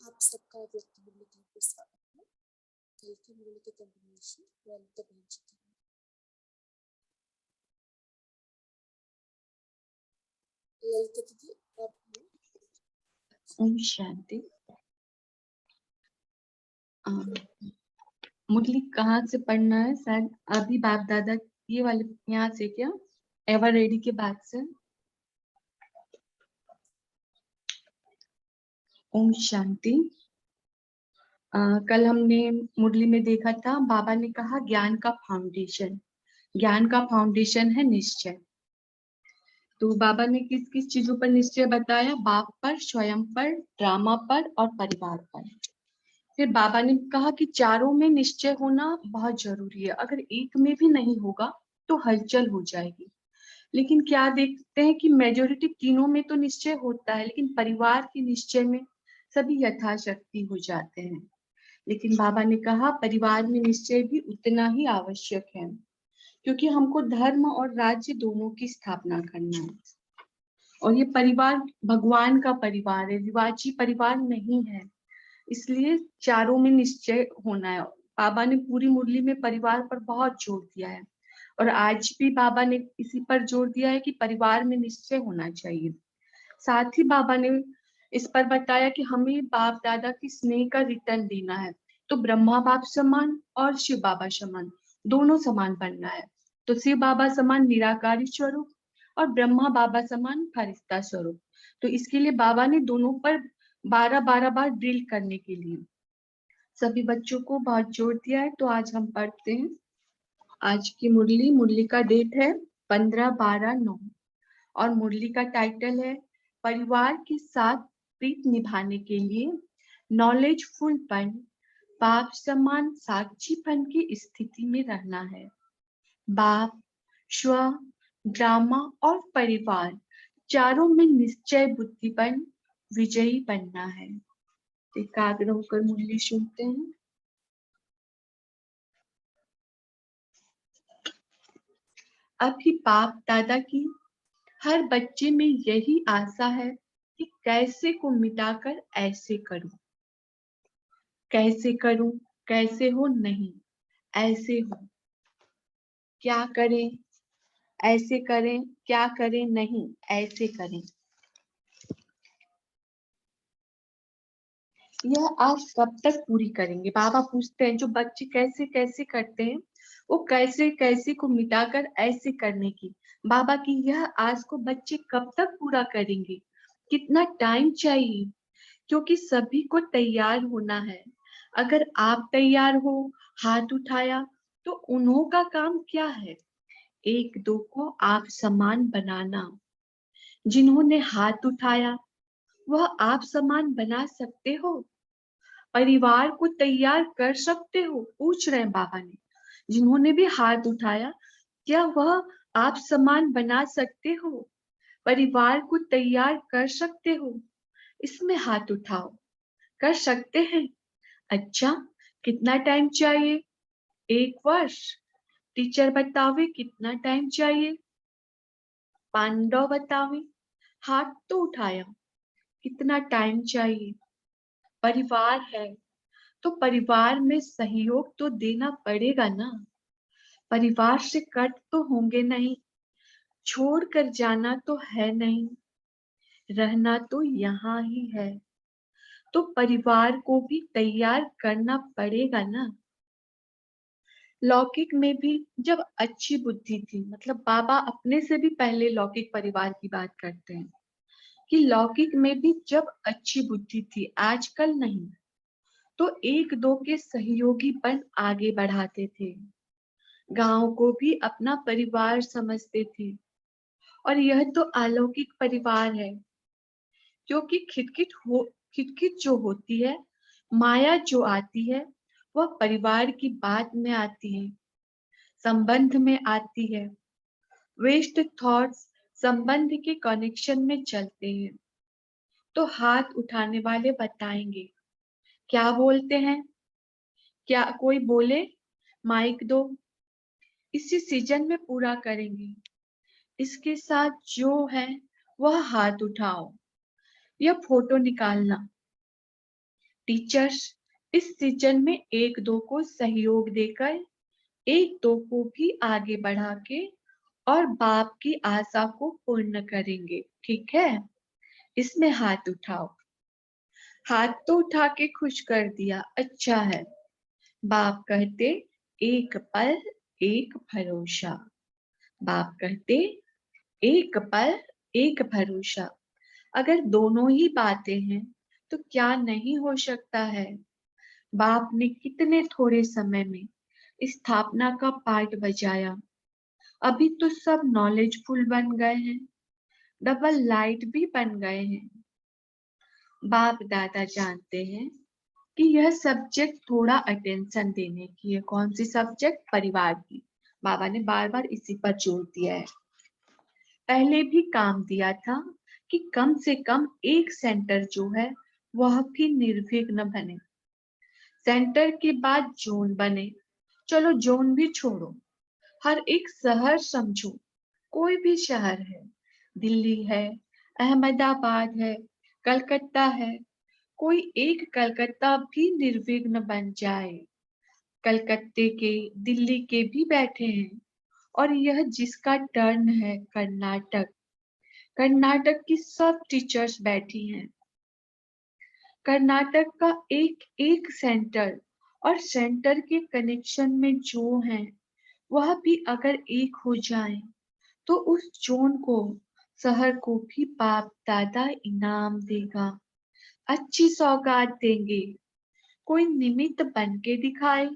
आप सबका व्यक्ति मूल्य के स्वागत है। कल के मूल्य के कंटिन्यूएशन ललिता बहन जी की। ललिता दीदी आप ओम शांति। मुरली कहाँ से पढ़ना है? शायद अभी बाप दादा ये वाले यहाँ से क्या एवर रेडी के बाद से। ओम शांति। कल हमने मुरली में देखा था, बाबा ने कहा ज्ञान का फाउंडेशन है निश्चय। तो बाबा ने किस किस चीजों पर निश्चय बताया? बाप पर, स्वयं पर, ड्रामा पर और परिवार पर। फिर बाबा ने कहा कि चारों में निश्चय होना बहुत जरूरी है, अगर एक में भी नहीं होगा तो हलचल हो जाएगी। लेकिन क्या देखते हैं कि मेजोरिटी तीनों में तो निश्चय होता है, लेकिन परिवार के निश्चय में सभी यथाशक्ति हो जाते हैं। लेकिन बाबा ने कहा परिवार में निश्चय भी उतना ही आवश्यक है, क्योंकि हमको धर्म और राज्य दोनों की स्थापना करना है। और ये परिवार भगवान का परिवार है, रिवाजी परिवार नहीं है, इसलिए चारों में निश्चय होना है। बाबा ने पूरी मुरली में परिवार पर बहुत जोर दिया है, और आज भी बाबा ने इसी पर जोर दिया है कि परिवार में निश्चय होना चाहिए। साथ ही बाबा ने इस पर बताया कि हमें बाप दादा की स्नेह का रिटर्न देना है, तो ब्रह्मा बाप समान और शिव बाबा समान दोनों समान बनना है। तो शिव बाबा समान निराकारी स्वरूप और ब्रह्मा बाबा समान फरिश्ता स्वरूप। तो इसके लिए बाबा ने दोनों पर 12-12 बार ड्रिल करने के लिए सभी बच्चों को बहुत जोर दिया है। तो आज हम पढ़ते हैं आज की मुरली का डेट है 15/12/9 और मुरली का टाइटल है परिवार के साथ प्रीत निभाने के लिए नॉलेजफुलपन बाप समान साक्षीपन की स्थिति में रहना है। बाप, स्व, ड्रामा और परिवार चारों में निश्चय बुद्धिपन विजयी बनना है। एकाग्र होकर मुरली सुनते हैं। अभी बाप दादा की हर बच्चे में यही आशा है कि कैसे को मिटाकर ऐसे करूं, कैसे करूं, कैसे हो नहीं, ऐसे हो, क्या करें, ऐसे करें, क्या करें नहीं, ऐसे करें। यह आस कब तक पूरी करेंगे? बाबा पूछते हैं जो बच्चे कैसे कैसे करते हैं वो कैसे कैसे को मिटाकर ऐसे करने की बाबा की यह आस को बच्चे कब तक पूरा करेंगे? कितना टाइम चाहिए? क्योंकि सभी को तैयार होना है। अगर आप तैयार हो, हाथ उठाया, तो उन्हों का काम क्या है? एक दो को आप समान बनाना। जिन्होंने हाथ उठाया वह आप समान बना सकते हो? परिवार को तैयार कर सकते हो? पूछ रहे हैं बाबा ने। जिन्होंने भी हाथ उठाया, क्या वह आप समान बना सकते हो? परिवार को तैयार कर सकते हो? इसमें हाथ उठाओ। कर सकते हैं? अच्छा, कितना टाइम चाहिए? 1 वर्ष? टीचर बतावे कितना टाइम चाहिए? पांडव बतावे। हाथ तो उठाया, कितना टाइम चाहिए? परिवार है तो परिवार में सहयोग तो देना पड़ेगा ना। परिवार से कट तो होंगे नहीं, छोड़ कर जाना तो है नहीं, रहना तो यहाँ ही है। तो परिवार को भी तैयार करना पड़ेगा ना। लौकिक में भी जब अच्छी बुद्धि थी, मतलब बाबा अपने से भी पहले लौकिक परिवार की बात करते हैं कि लौकिक में भी जब अच्छी बुद्धि थी, आजकल नहीं, तो एक दो के सहयोगीपन आगे बढ़ाते थे, गांव को भी अपना परिवार समझते थे। और यह तो अलौकिक परिवार है, क्योंकि खिटखिट जो होती है, माया जो आती है, वह परिवार की बात में आती है, संबंध में आती है। वेस्ट थॉट्स संबंध के कनेक्शन में चलते हैं। तो हाथ उठाने वाले बताएंगे क्या बोलते हैं? क्या कोई बोले? माइक दो। इसी सीजन में पूरा करेंगे। इसके साथ जो है वह हाथ उठाओ। यह फोटो निकालना, टीचर्स इस सीजन में एक दो को सहयोग देकर एक दो को भी आगे बढ़ा के और बाप की आशा को पूर्ण करेंगे, ठीक है? इसमें हाथ उठाओ। हाथ तो उठा के खुश कर दिया, अच्छा है। बाप कहते एक पल एक भरोसा। बाप कहते एक पल एक भरोसा। अगर दोनों ही बातें हैं तो क्या नहीं हो सकता है। बाप ने कितने थोड़े समय में स्थापना का पार्ट बजाया। अभी तो सब नॉलेजफुल बन गए हैं, डबल लाइट भी बन गए हैं। बाप दादा जानते हैं कि यह सब्जेक्ट थोड़ा अटेंशन देने की है। कौन सी सब्जेक्ट? परिवार की। बाबा ने बार बार इसी पर जोर दिया है। पहले भी काम दिया था कि कम से कम एक सेंटर जो है वह भी निर्विघ्न बने। सेंटर के बाद जोन बने। चलो जोन भी छोड़ो, हर एक शहर समझो। कोई भी शहर है, दिल्ली है, अहमदाबाद है, कलकत्ता है, कोई एक कलकत्ता भी निर्विघ्न बन जाए। कलकत्ते के, दिल्ली के भी बैठे हैं। और यह जिसका टर्न है कर्नाटक, कर्नाटक की सब टीचर्स बैठी हैं। कर्नाटक का एक एक सेंटर और सेंटर के कनेक्शन में जो है वह भी अगर एक हो जाए तो उस जोन को, शहर को भी बाप दादा इनाम देगा, अच्छी सौगात देंगे। कोई निमित्त बन के दिखाए।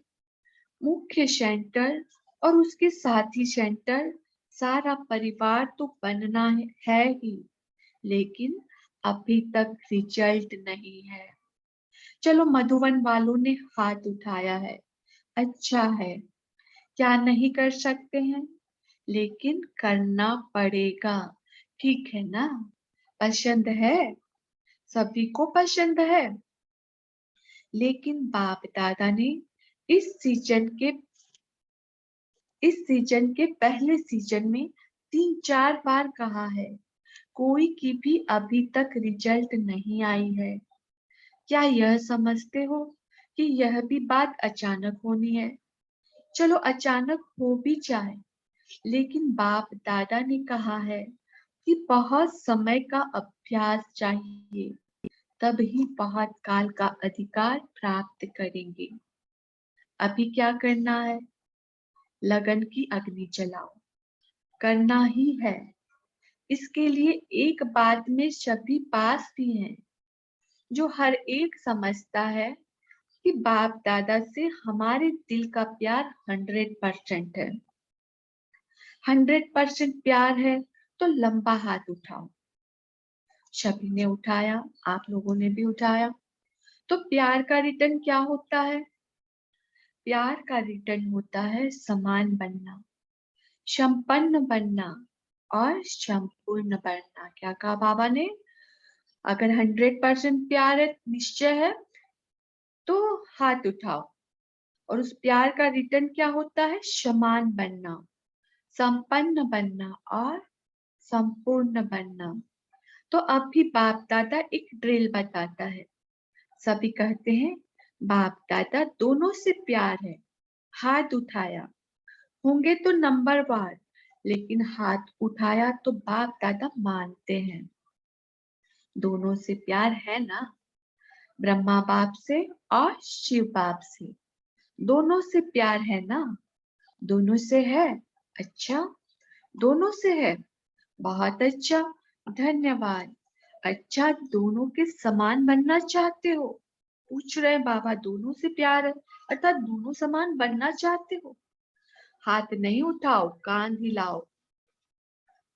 मुख्य सेंटर और उसके साथी सेंटर, सारा परिवार तो बनना है ही, लेकिन अभी तक रिजल्ट नहीं है। चलो मधुबन वालों ने हाथ उठाया है, अच्छा है। क्या नहीं कर सकते हैं, लेकिन करना पड़ेगा, ठीक है ना? पसंद है, सभी को पसंद है। लेकिन बाप दादा ने इस सीजन के पहले सीजन में 3-4 बार कहा है, कोई की भी अभी तक रिजल्ट नहीं आई है। क्या यह समझते हो कि यह भी बात अचानक होनी है? चलो अचानक हो भी जाए, लेकिन बाप दादा ने कहा है कि बहुत समय का अभ्यास चाहिए, तब ही बहुत काल का अधिकार प्राप्त करेंगे। अभी क्या करना है? लगन की अग्नि जलाओ, करना ही है। इसके लिए एक बात में सभी पास भी हैं, जो हर एक समझता है कि बाप दादा से हमारे दिल का प्यार 100% है। 100% प्यार है तो लंबा हाथ उठाओ। सभी ने उठाया, आप लोगों ने भी उठाया। तो प्यार का रिटर्न क्या होता है? प्यार का रिटर्न होता है समान बनना, संपन्न बनना और संपूर्ण बनना। क्या कहा बाबा ने? अगर 100% प्यार है, निश्चय है, तो हाथ उठाओ। और उस प्यार का रिटर्न क्या होता है? समान बनना, संपन्न बनना और संपूर्ण बनना। तो अब भी बाप दादा एक ड्रिल बताता है। सभी कहते हैं बाप दादा दोनों से प्यार है। हाथ उठाया, होंगे तो नंबर वार, लेकिन हाथ उठाया तो बाप दादा मानते हैं। दोनों से प्यार है ना? ब्रह्मा बाप से और शिव बाप से, दोनों से प्यार है ना? दोनों से है। अच्छा, दोनों से है, बहुत अच्छा, धन्यवाद। अच्छा, दोनों के समान बनना चाहते हो? पूछ रहे बाबा, दोनों से प्यार है अर्थात दोनों समान बनना चाहते हो? हाथ नहीं उठाओ, कान हिलाओ।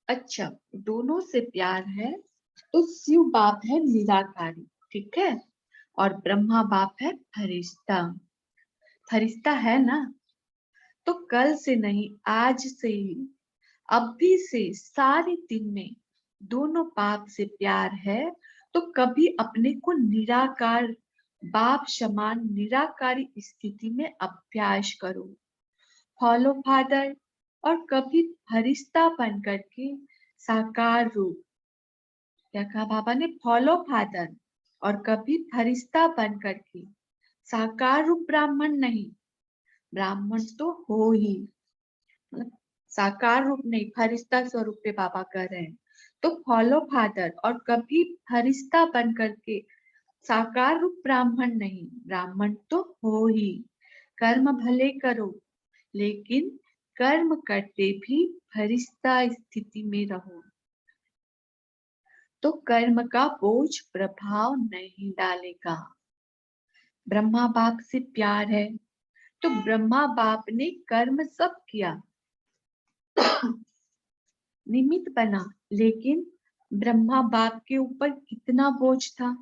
अच्छा, दोनों से प्यार है तो शिव बाप है निराकारी, ठीक है, और ब्रह्मा बाप है फरिश्ता। फरिश्ता है ना? तो कल से नहीं, आज से ही, अभी से सारे दिन में दोनों बाप से प्यार है तो कभी अपने को निराकार बाप समान निराकारी स्थिति में अभ्यास करो, फॉलो फादर, और कभी फरिश्ता बन करके साकार रूप। क्या कहा बाबा ने? फॉलो फादर और कभी फरिश्ता बन करके। साकार रूप ब्राह्मण नहीं, ब्राह्मण तो हो ही, मतलब साकार रूप नहीं, फरिश्ता स्वरूप पे बाबा कर रहे हैं। तो फॉलो फादर, और कभी फरिश्ता बन करके। साकार रूप ब्राह्मण नहीं, ब्राह्मण तो हो ही। कर्म भले करो, लेकिन कर्म करते भी फरिश्ता स्थिति में रहो, तो कर्म का बोझ प्रभाव नहीं डालेगा। ब्रह्मा बाप से प्यार है, तो ब्रह्मा बाप ने कर्म सब किया, निमित्त बना, लेकिन ब्रह्मा बाप के ऊपर कितना बोझ था?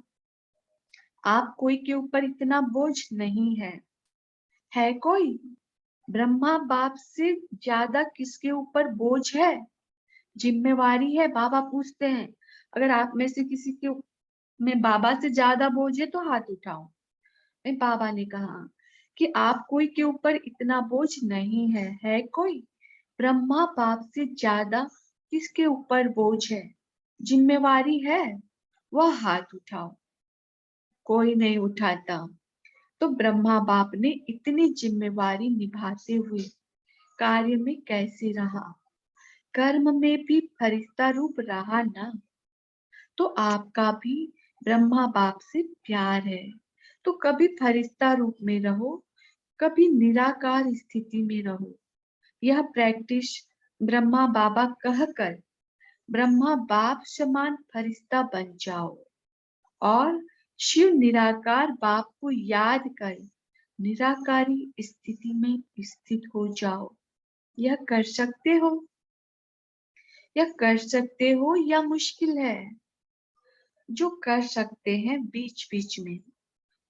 आप कोई के ऊपर इतना बोझ नहीं है कोई? ब्रह्मा बाप से ज्यादा किसके ऊपर बोझ है, जिम्मेवारी है? बाबा पूछते हैं, अगर आप में से किसी के में बाबा से ज्यादा बोझ है तो हाथ उठाओ। बाबा ने कहा कि आप कोई के ऊपर इतना बोझ नहीं है कोई? ब्रह्मा बाप से ज्यादा किसके ऊपर बोझ है, जिम्मेवारी है? वह हाथ उठाओ। कोई नहीं उठाता। तो ब्रह्मा बाप ने इतनी जिम्मेवारी निभाते हुए कार्य में कैसे रहा? कर्म में भी फरिश्ता रूप रहा ना। तो आपका भी ब्रह्मा बाप से प्यार है, तो कभी फरिश्ता रूप में रहो, कभी निराकार स्थिति में रहो। यह प्रैक्टिस ब्रह्मा बाबा कहकर ब्रह्मा बाप समान फरिश्ता बन जाओ, और शिव निराकार बाप को याद कर निराकारी स्थिति में स्थित हो जाओ। यह कर सकते हो? यह कर सकते हो या मुश्किल है? जो कर सकते हैं बीच बीच में,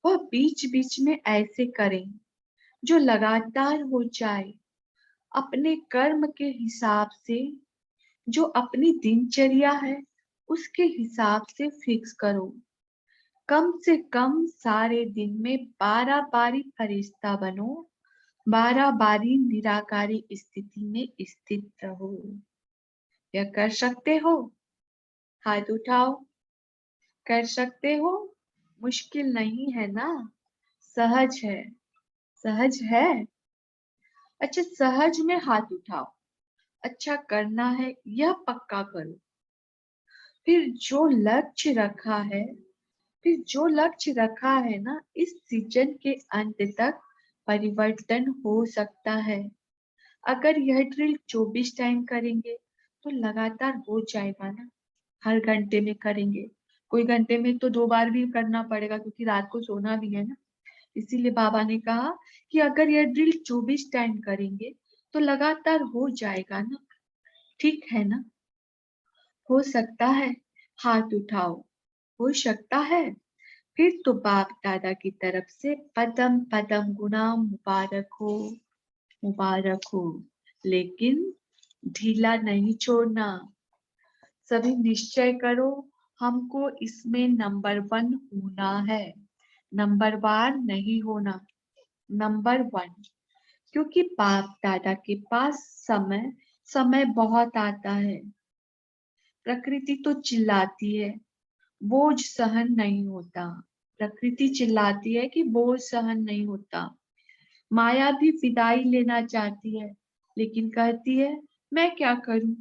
वह बीच बीच में ऐसे करें जो लगातार हो जाए। अपने कर्म के हिसाब से, जो अपनी दिनचर्या है उसके हिसाब से फिक्स करो। कम से कम सारे दिन में 12 बारी फरिश्ता बनो, 12 बारी निराकारी स्थिति में स्थित रहो। यह कर सकते हो? हाथ उठाओ। कर सकते हो? मुश्किल नहीं है ना, सहज है। सहज है? अच्छा, सहज में हाथ उठाओ। अच्छा करना है, यह पक्का करो। फिर जो लक्ष्य रखा है, ना, इस सीजन के अंत तक परिवर्तन हो सकता है। अगर यह ड्रिल 24 टाइम करेंगे तो लगातार हो जाएगा ना। हर घंटे में करेंगे, कोई घंटे में तो 2 बार भी करना पड़ेगा, क्योंकि रात को सोना भी है ना। इसीलिए बाबा ने कहा कि अगर यह ड्रिल 24 टाइम करेंगे तो लगातार हो जाएगा ना। ठीक है ना? हो सकता है? हाथ उठाओ। हो सकता है? फिर तो बाप दादा की तरफ से पदम पदम गुना मुबारक हो, मुबारक हो। लेकिन ढीला नहीं छोड़ना। सभी निश्चय करो, हमको इसमें नंबर 1 होना है, नंबर 1 नहीं होना, नंबर 1। क्योंकि बाप दादा के पास समय समय बहुत आता है। प्रकृति तो चिल्लाती है, बोझ सहन नहीं होता। प्रकृति चिल्लाती है कि बोझ सहन नहीं होता। माया भी विदाई लेना चाहती है, लेकिन कहती है मैं क्या करूं?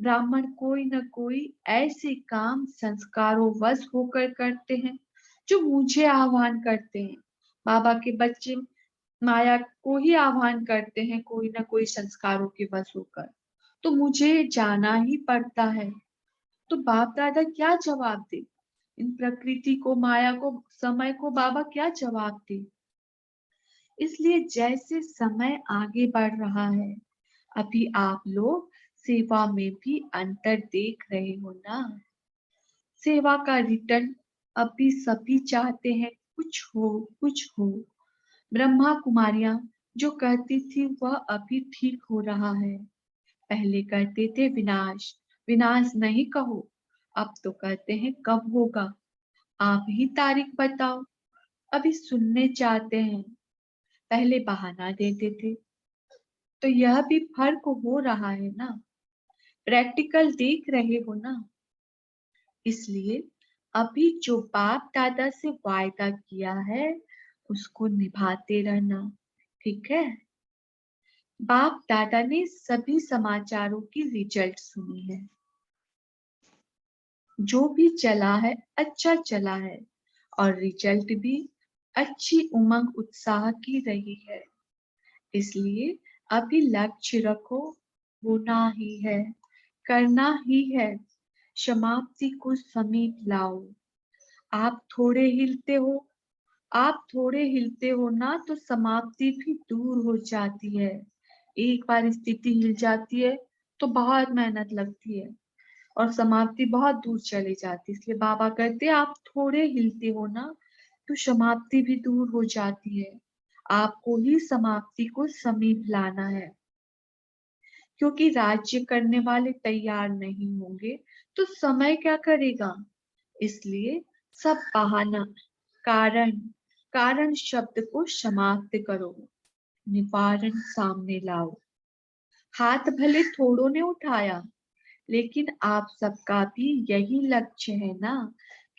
ब्राह्मण कोई न कोई ऐसे काम संस्कारों वश होकर करते हैं जो मुझे आह्वान करते हैं। बाबा के बच्चे माया को ही आह्वान करते हैं, कोई न कोई संस्कारों के वश होकर, तो मुझे जाना ही पड़ता है। तो बाप दादा क्या जवाब दे? इन प्रकृति को, माया को, समय को बाबा क्या जवाब दे? इसलिए जैसे समय आगे बढ़ रहा है, अभी आप लोग सेवा में भी अंतर देख रहे हो ना। सेवा का रिटर्न अभी सभी चाहते हैं, कुछ हो कुछ हो। ब्रह्मा कुमारियां जो कहती थी वह अभी ठीक हो रहा है। पहले कहते थे विनाश, विनाश नहीं कहो, अब तो कहते हैं कब होगा, आप ही तारीख बताओ। अभी सुनने चाहते हैं, पहले बहाना देते थे। तो यह भी फर्क हो रहा है ना, प्रैक्टिकल देख रहे हो ना। इसलिए अभी जो बाप दादा से वायदा किया है उसको निभाते रहना, ठीक है। बाप दादा ने सभी समाचारों की रिजल्ट सुनी है। जो भी चला है अच्छा चला है और रिजल्ट भी अच्छी उमंग उत्साह की रही है। इसलिए अभी लक्ष्य रखो, होना ही है, करना ही है, समाप्ति को समीप लाओ। आप थोड़े हिलते हो ना तो समाप्ति भी दूर हो जाती है। एक बार स्थिति हिल जाती है तो बहुत मेहनत लगती है और समाप्ति बहुत दूर चली जाती है। इसलिए बाबा कहते हैं आप थोड़े हिलते हो ना तो समाप्ति भी दूर हो जाती है। आपको ही समाप्ति को समीप लाना है, क्योंकि राज्य करने वाले तैयार नहीं होंगे तो समय क्या करेगा। इसलिए सब बहाना, कारण कारण शब्द को समाप्त करो, निवारण सामने लाओ। हाथ भले थोड़ों ने उठाया, लेकिन आप सबका भी यही लक्ष्य है ना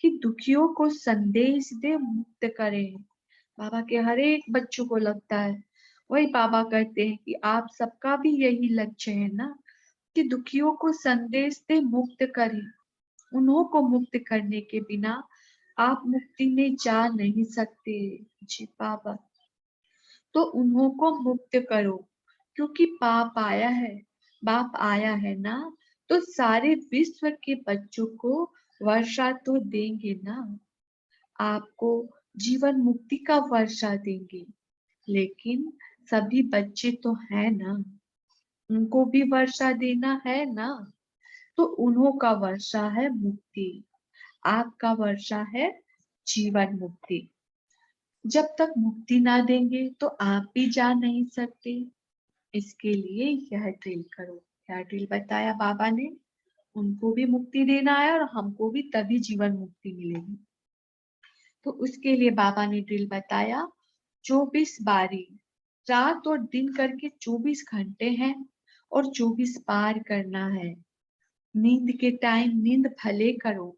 कि दुखियों को संदेश दे, मुक्त करें। बाबा के हर एक बच्चों को लगता है, वही बाबा कहते हैं कि आप सबका भी यही लक्ष्य है ना कि दुखियों को संदेश दे, मुक्त करें। उन्हों को मुक्त करने के बिना आप मुक्ति में जा नहीं सकते। जी बाबा, तो उन्हों को मुक्त करो, क्योंकि बाप आया है ना तो सारे विश्व के बच्चों को वर्षा तो देंगे ना। आपको जीवन मुक्ति का वर्षा देंगे, लेकिन सभी बच्चे तो है ना, उनको भी वर्षा देना है ना। तो उन्हों का वर्षा है मुक्ति, आपका वर्षा है जीवन मुक्ति। जब तक मुक्ति ना देंगे तो आप भी जा नहीं सकते। इसके लिए यह ड्रिल करो। क्या ड्रिल बताया बाबा ने, उनको भी मुक्ति देना है और हमको भी, तभी जीवन मुक्ति मिलेगी। तो उसके लिए बाबा ने ड्रिल बताया, 24 बारी, रात और दिन करके 24 घंटे हैं और 24 पार करना है। नींद के टाइम नींद भले करो,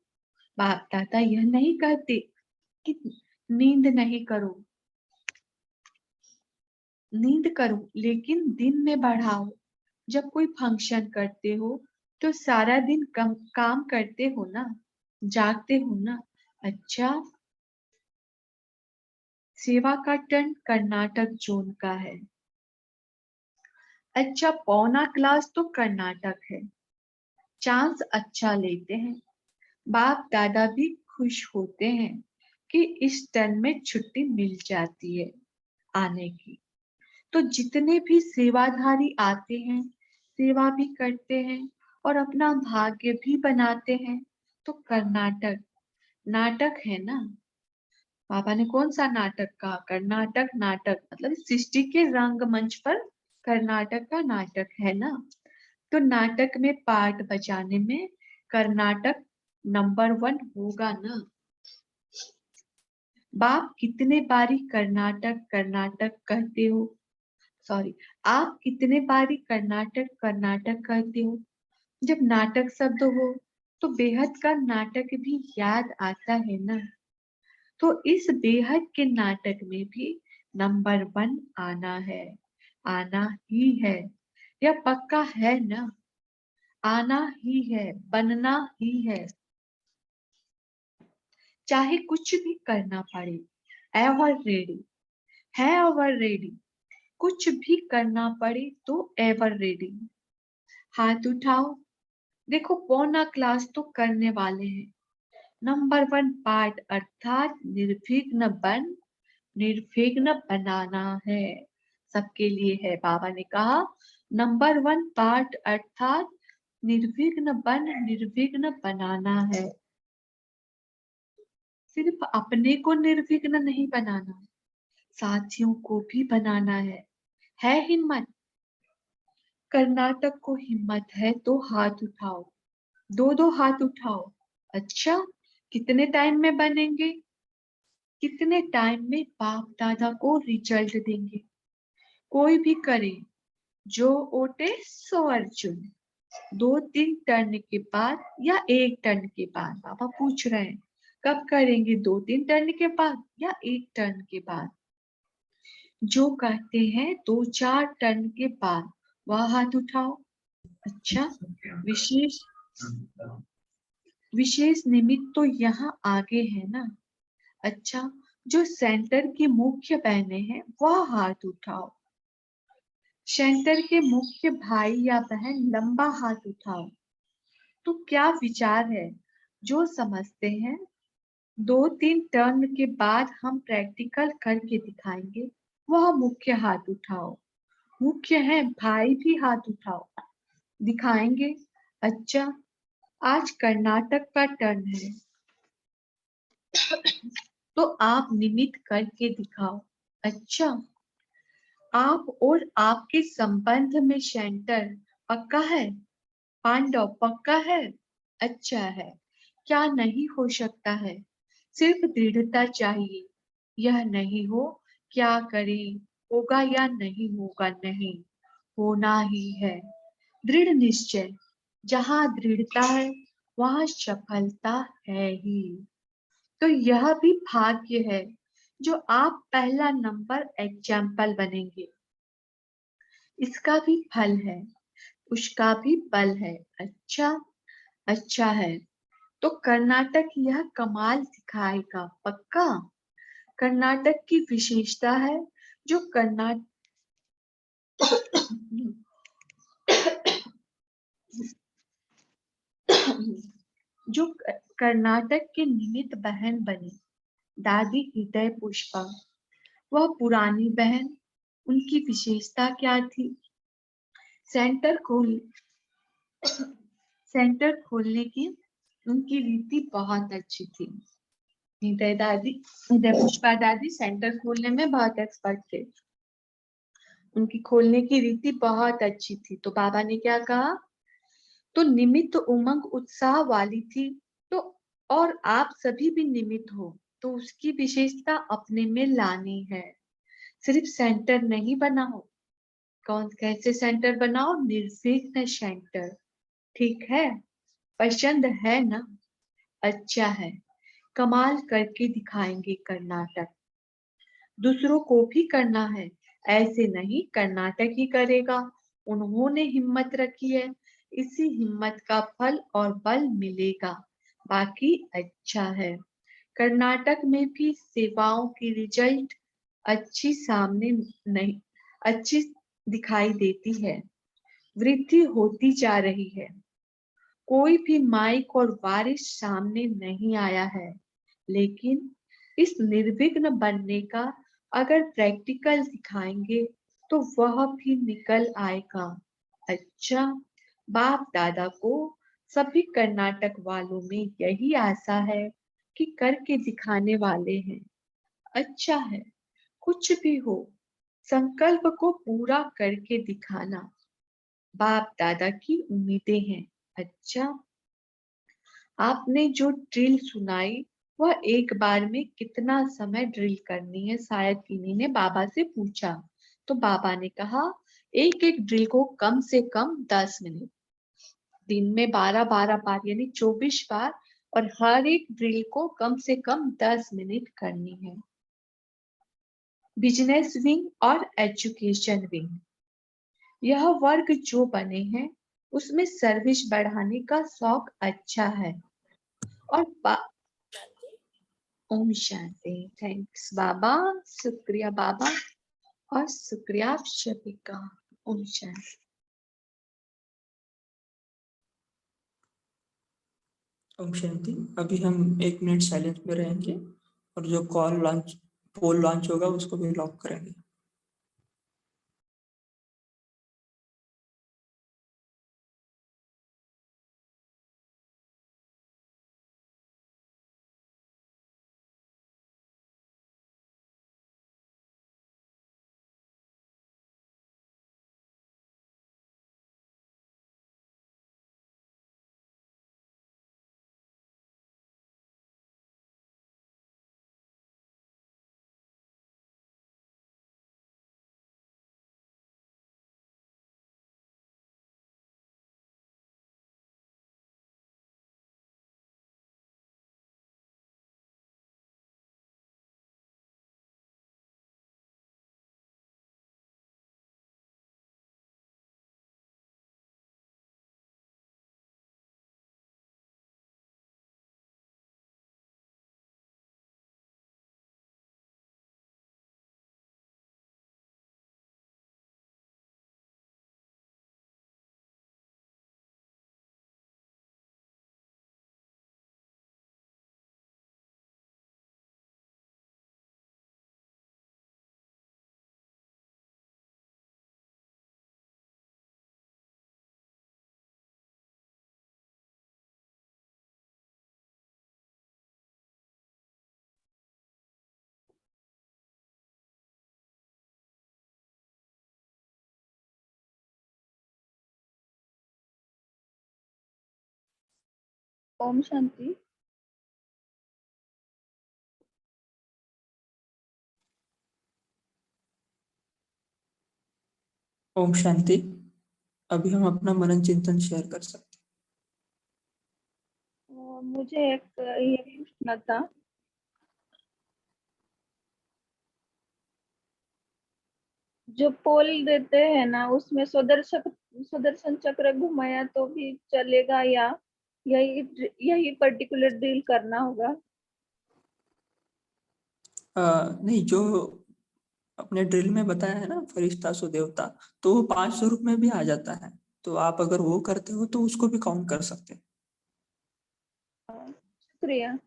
बाप दादा यह नहीं कहते कि नींद नहीं करो, नींद करो लेकिन दिन में बढ़ाओ। जब कोई फंक्शन करते हो तो सारा दिन काम करते हो ना, जागते हो ना। अच्छा, सेवा का टर्न कर्नाटक जोन का है। अच्छा, पौना क्लास तो कर्नाटक है। चांस अच्छा लेते हैं, बाप दादा भी खुश होते हैं कि इस टर्न में छुट्टी मिल जाती है आने की। तो जितने भी सेवाधारी आते हैं, सेवा भी करते हैं और अपना भाग्य भी बनाते हैं। तो कर्नाटक नाटक है ना, बाबा ने कौन सा नाटक कहा, कर्नाटक नाटक, मतलब सृष्टि के रंगमंच पर कर्नाटक का नाटक है ना। तो नाटक में पार्ट बजाने में कर्नाटक नंबर 1 होगा ना। बाप कितने बारी कर्नाटक कर्नाटक कहते हो, सॉरी, आप कितने बारी कर्नाटक कर्नाटक कहते हो। जब नाटक शब्द हो तो बेहद का नाटक भी याद आता है ना। तो इस बेहद के नाटक में भी नंबर 1 आना है, आना ही है, यह पक्का है ना। आना ही है, बनना ही है, चाहे कुछ भी करना पड़े। एवर रेडी है, एवर रेडी, कुछ भी करना पड़े तो एवर रेडी। हाथ उठाओ, देखो पौना क्लास तो करने वाले हैं। नंबर 1 पार्ट अर्थात निर्विघ्न बनाना है, सबके लिए है। बाबा ने कहा नंबर 1 पार्ट अर्थात निर्विघ्न बनाना है। सिर्फ अपने को निर्विघ्न नहीं बनाना, साथियों को भी बनाना है हिम्मत। कर्नाटक को हिम्मत है तो हाथ उठाओ, 2 हाथ उठाओ। अच्छा, कितने टाइम में बनेंगे, कितने टाइम में बाप दादा को रिजल्ट देंगे। कोई भी करे, जो ओटे सो अर्जुन। 2-3 टर्न के बाद या 1 टर्न के बाद, बाबा पूछ रहे हैं कब करेंगे? 2-3 टर्न के बाद या 1 टर्न के बाद? जो कहते हैं 2-4 टर्न के बाद वह हाथ उठाओ। अच्छा, विशेष विशेष निमित्त तो यहाँ आगे है ना। अच्छा, जो सेंटर की मुख्य बहनें हैं वह हाथ उठाओ। सेंटर के मुख्य भाई या बहन लंबा हाथ उठाओ। तो क्या विचार है? जो समझते हैं 2-3 टर्न के बाद हम प्रैक्टिकल करके दिखाएंगे वह मुख्य हाथ उठाओ। मुख्य है भाई भी हाथ उठाओ, दिखाएंगे। अच्छा, आज कर्नाटक का टर्न है तो आप निमित्त करके दिखाओ। अच्छा, आप और आपके संबंध में सेंटर पक्का है? पांडव पक्का है? अच्छा है। क्या नहीं हो सकता है? सिर्फ दृढ़ता चाहिए। यह नहीं हो क्या करें, होगा या नहीं होगा, नहीं होना ही है। दृढ़ निश्चय, जहाँ दृढ़ता है वहाँ सफलता है ही। तो यह भी भाग्य है जो आप पहला नंबर एग्जाम्पल बनेंगे। इसका भी फल है, उसका भी बल है। अच्छा, अच्छा है। तो कर्नाटक यह कमाल सिखाएगा पक्का। कर्नाटक की विशेषता है जो जो कर्नाटक के निमित्त बहन बनी, दादी हृदय पुष्पा। वह पुरानी बहन, उनकी विशेषता क्या थी? सेंटर खोलने की उनकी रीति बहुत अच्छी थी। हृदय पुष्पा दादी सेंटर खोलने में बहुत एक्सपर्ट थे। उनकी खोलने की रीति बहुत अच्छी थी। तो बाबा ने क्या कहा? तो निमित्त उमंग उत्साह वाली थी। तो और आप सभी भी निमित्त हो तो उसकी विशेषता अपने में लानी है। सिर्फ सेंटर नहीं बनाओ। कैसे सेंटर बनाओ? निर्विघ्न सेंटर। ठीक है, पसंद है ना? अच्छा है। कमाल करके दिखाएंगे कर्नाटक। दूसरों को भी करना है, ऐसे नहीं कर्नाटक ही करेगा। उन्होंने हिम्मत रखी है, इसी हिम्मत का फल और बल मिलेगा। बाकी अच्छा है। कर्नाटक में भी सेवाओं की रिजल्ट अच्छी सामने नहीं अच्छी दिखाई देती है। वृद्धि होती जा रही है। कोई भी माइक और बारिश सामने नहीं आया है, लेकिन इस निर्विघ्न बनने का अगर प्रैक्टिकल दिखाएंगे तो वह भी निकल आएगा। अच्छा, बाप दादा को सभी कर्नाटक वालों में यही आशा है कि करके दिखाने वाले हैं। अच्छा है, कुछ भी हो संकल्प को पूरा करके दिखाना बाप दादा की उम्मीदें हैं। अच्छा, आपने जो ड्रिल सुनाई वह एक बार में कितना समय ड्रिल करनी है? शायद किन्हीं ने बाबा से पूछा तो बाबा ने कहा एक एक ड्रिल को कम से कम 10 मिनट, दिन में 12-12 बार यानी 24 बार, और हर एक ड्रिल को कम से कम 10 मिनट करनी है। बिजनेस विंग और एजुकेशन विंग, यह वर्ग जो बने हैं उसमें सर्विस बढ़ाने का शौक अच्छा है। और ओम शांति। थैंक्स बाबा, शुक्रिया बाबा, और शुक्रिया आप सभी का। ओम शांति। ओम शांति। अभी हम 1 मिनट साइलेंस में रहेंगे और जो पोल लॉन्च होगा उसको भी लॉक करेंगे। ओम शांति। ओम शांति। अभी हम अपना मनन चिंतन शेयर कर सकते मुझे एक ये पूछना था, जो पोल देते हैं ना उसमें सुदर्शन चक्र घुमाया तो भी चलेगा, या यही पर्टिकुलर ड्रिल करना होगा? नहीं, जो अपने ड्रिल में बताया है ना फरिश्ता सो देवता, तो वो 5 स्वरूप में भी आ जाता है। तो आप अगर वो करते हो तो उसको भी काउंट कर सकते हैं। शुक्रिया।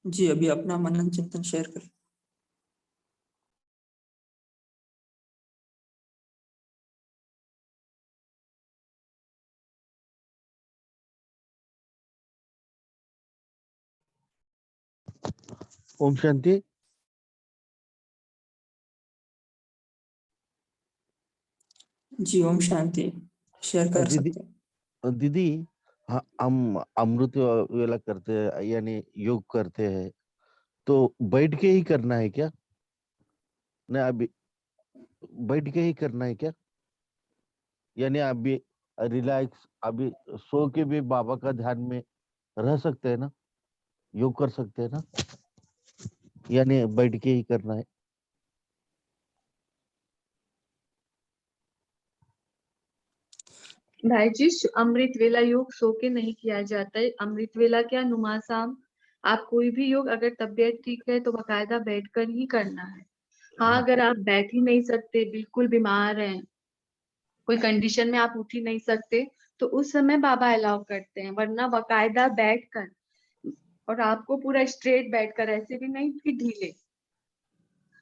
जी, अभी अपना मनन चिंतन शेयर करें। ओम शांति। जी, ओम शांति। शेयर कर दीदी सकते हैं। दीदी, हम अमृत वेला करते हैं यानी योग करते हैं, तो बैठ के ही करना है क्या? नहीं, अभी बैठ के ही करना है क्या? यानी अभी रिलैक्स, अभी सो के भी बाबा का ध्यान में रह सकते हैं ना, योग कर सकते हैं ना, यानी बैठ के ही करना है? भाई जी, अमृत वेला योग सो के नहीं किया जाता है। अमृत वेला क्या, नुमासाम, आप कोई भी योग अगर तबीयत ठीक है तो बकायदा बैठकर ही करना है। हाँ, अगर आप बैठ ही नहीं सकते, बिल्कुल बीमार हैं, कोई कंडीशन में आप उठ ही नहीं सकते, तो उस समय बाबा अलाउ करते हैं, वरना बकायदा बैठकर, और आपको पूरा स्ट्रेट बैठकर, ऐसे भी नहीं कि ढीले।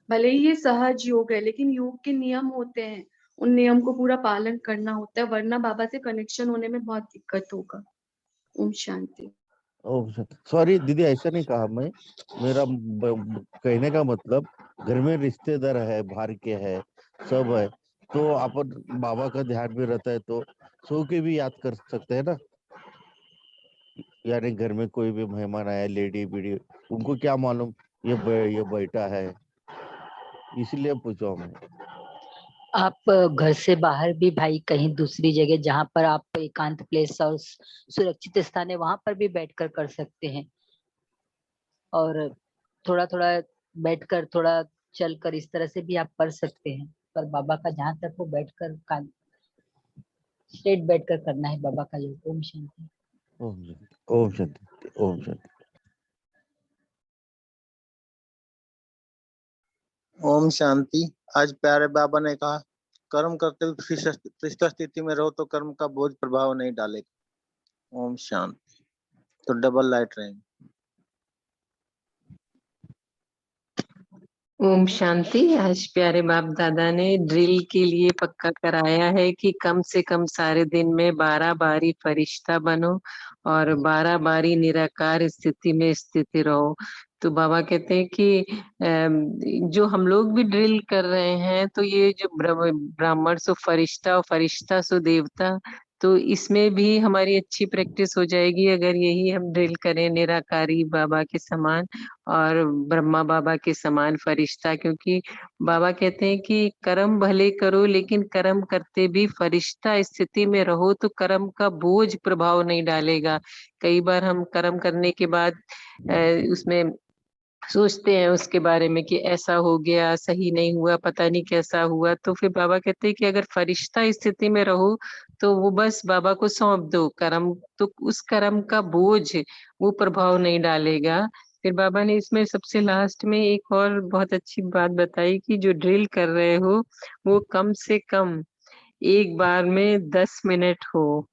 भले ही ये सहज योग है, लेकिन योग के नियम होते हैं, उन नियम को पूरा पालन करना होता है, वरना बाबा से कनेक्शन होने में बहुत दिक्कत होगा। ओम शांति। ओम शांति। सॉरी दीदी, ऐसा नहीं कहा मैं। मेरा कहने का मतलब, घर में रिश्तेदार है, बाहर के है, सब है, तो अपन बाबा का ध्यान में रहता है तो सो के भी याद कर सकते हैं ना। यानी घर में कोई भी मेहमान आया, लेडी बीडी, उनको क्या मालूम ये बैठा है, इसलिए पूछा मैं। आप घर से बाहर भी भाई कहीं दूसरी जगह जहाँ पर आप एकांत प्लेस और सुरक्षित स्थान है वहां पर भी बैठकर कर सकते हैं, और थोड़ा थोड़ा बैठकर, थोड़ा चलकर, इस तरह से भी आप कर सकते हैं। पर बाबा का जहाँ तक वो बैठकर स्ट्रेट बैठकर करना है बाबा का योग। ओम शांति। ओम शांति। ओम शांति। ओम शांति। ओम शांति। आज प्यारे बाबा ने कहा, कर्म करते हुए पृष्ठ स्थिति में रहो तो कर्म का बोझ प्रभाव नहीं डालेगा। ओम शांति। तो डबल लाइट रहेंगे। ओम शांति। आज प्यारे बाप दादा ने ड्रिल के लिए पक्का कराया है कि कम से कम सारे दिन में 12 बारी फरिश्ता बनो और 12 बारी निराकार स्थिति में स्थित रहो। तो बाबा कहते हैं कि जो हम लोग भी ड्रिल कर रहे हैं, तो ये जो ब्राह्मण सो फरिश्ता और फरिश्ता सो देवता, तो इसमें भी हमारी अच्छी प्रैक्टिस हो जाएगी अगर यही हम ड्रिल करें निराकारी बाबा के समान और ब्रह्मा बाबा के समान फरिश्ता। क्योंकि बाबा कहते हैं कि कर्म भले करो, लेकिन कर्म करते भी फरिश्ता स्थिति में रहो तो कर्म का बोझ प्रभाव नहीं डालेगा। कई बार हम कर्म करने के बाद उसमें सोचते हैं उसके बारे में कि ऐसा हो गया, सही नहीं हुआ, पता नहीं कैसा हुआ, तो फिर बाबा कहते हैं कि अगर फरिश्ता स्थिति में रहो तो वो बस बाबा को सौंप दो कर्म, तो उस कर्म का बोझ वो प्रभाव नहीं डालेगा। फिर बाबा ने इसमें सबसे लास्ट में एक और बहुत अच्छी बात बताई कि जो ड्रिल कर रहे हो वो कम से कम एक बार में 10 मिनट हो।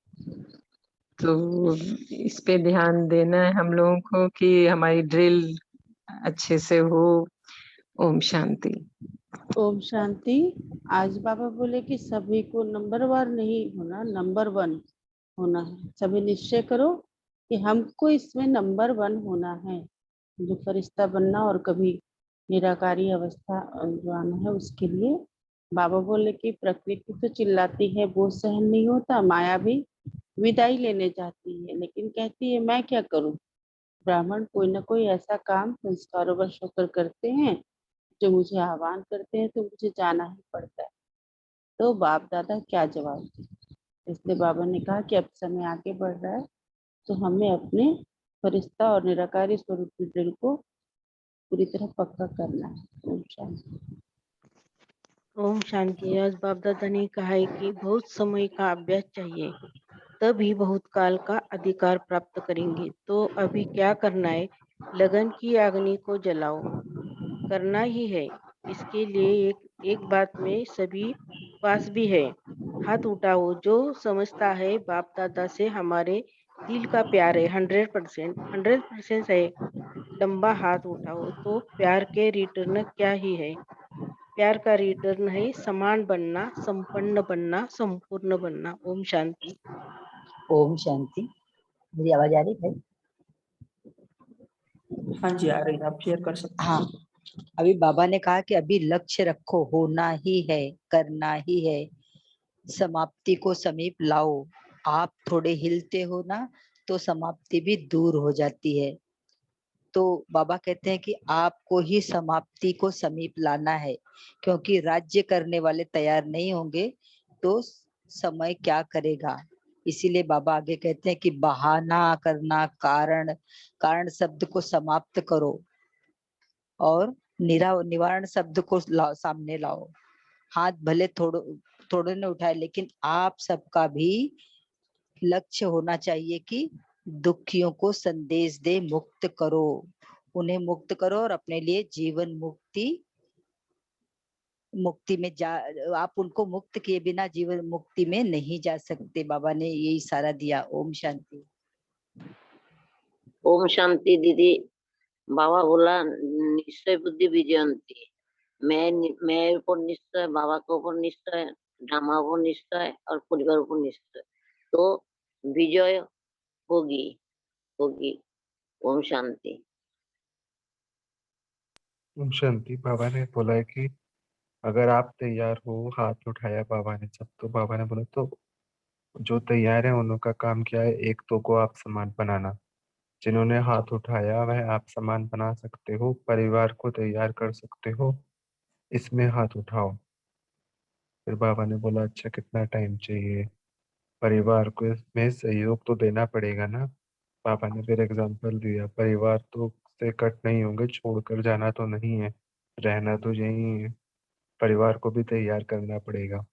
तो इस पे ध्यान देना है हम लोगों को कि हमारी ड्रिल अच्छे से हो। ओम शांति। ओम शांति। आज बाबा बोले कि सभी को नंबर 1 नहीं होना, नंबर 1 होना है। सभी निश्चय करो कि हमको इसमें नंबर 1 होना है, जो फरिश्ता बनना और कभी निराकारी अवस्था जो आना है उसके लिए बाबा बोले कि प्रकृति तो चिल्लाती है, वो सहन नहीं होता, माया भी विदाई लेने जाती है, लेकिन कहती है मैं क्या करूं। ब्राह्मण कोई ना कोई ऐसा काम संस्कारों होकर करते हैं जो मुझे आह्वान करते हैं, तो मुझे जाना ही पड़ता है। तो बाप दादा क्या जवाब दें। इसलिए बाबा ने कहा कि अब समय आगे बढ़ रहा है, तो हमें अपने फरिश्ता और निराकारी स्वरूप की दृढ़ को पूरी तरह पक्का करना है। ओम शांति। ओम शांति। आज बाप दादा ने कहा है कि बहुत समय का अभ्यास चाहिए, तभी बहुत काल का अधिकार प्राप्त करेंगे। तो अभी क्या करना है? लगन की अग्नि को जलाओ, करना ही है। इसके लिए एक बात में सभी पास भी है। हाथ उठाओ जो समझता है बाप दादा से हमारे दिल का प्यार है। 100% है। लंबा हाथ उठाओ। तो प्यार के रिटर्न क्या ही है? प्यार का रिटर्न है समान बनना, संपन्न बनना, संपूर्ण बनना। ओम शांति। ओम शांति। मेरी आवाज आ रही है? हाँ जी, आ रही है, आप शेयर कर सकते हैं। हाँ, अभी बाबा ने कहा कि अभी लक्ष्य रखो, होना ही है, करना ही है, समाप्ति को समीप लाओ। आप थोड़े हिलते हो ना, तो समाप्ति भी दूर हो जाती है। तो बाबा कहते हैं कि आपको ही समाप्ति को समीप लाना है, क्योंकि राज्य करने वाले तैयार नहीं होंगे तो समय क्या करेगा। इसीलिए बाबा आगे कहते हैं कि बहाना करना, कारण शब्द को समाप्त करो और निवारण शब्द को सामने लाओ। हाथ भले थोड़े ने उठाए, लेकिन आप सबका भी लक्ष्य होना चाहिए कि दुखियों को संदेश दे, मुक्त करो, उन्हें मुक्त करो और अपने लिए जीवन मुक्ति में जा। आप उनको मुक्त किए बिना जीवन मुक्ति में नहीं जा सकते। बाबा ने ये इशारा दिया। ओम शांति। ओम शांति दीदी। बाबा बोला निश्चय बुद्धि विजयंती। मैं ऊपर निश्चय, बाबा के ऊपर निश्चय, ड्रामा ऊपर निश्चय और परिवार ऊपर निश्चय, तो विजय होगी होगी। ओम शांति। ओम शांति। बाबा ने बोला है कि अगर आप तैयार हो, हाथ उठाया बाबा ने सब, तो बाबा ने बोला तो जो तैयार है उन्हों का काम क्या है, एक तो को आप समान बनाना। जिन्होंने हाथ उठाया वह आप समान बना सकते हो, परिवार को तैयार कर सकते हो, इसमें हाथ उठाओ। फिर बाबा ने बोला अच्छा कितना टाइम चाहिए, परिवार को इसमें सहयोग तो देना पड़ेगा ना। पापा ने फिर एग्जांपल दिया, परिवार तो से कट नहीं होंगे, छोड़कर जाना तो नहीं है, रहना तो यही है, परिवार को भी तैयार करना पड़ेगा।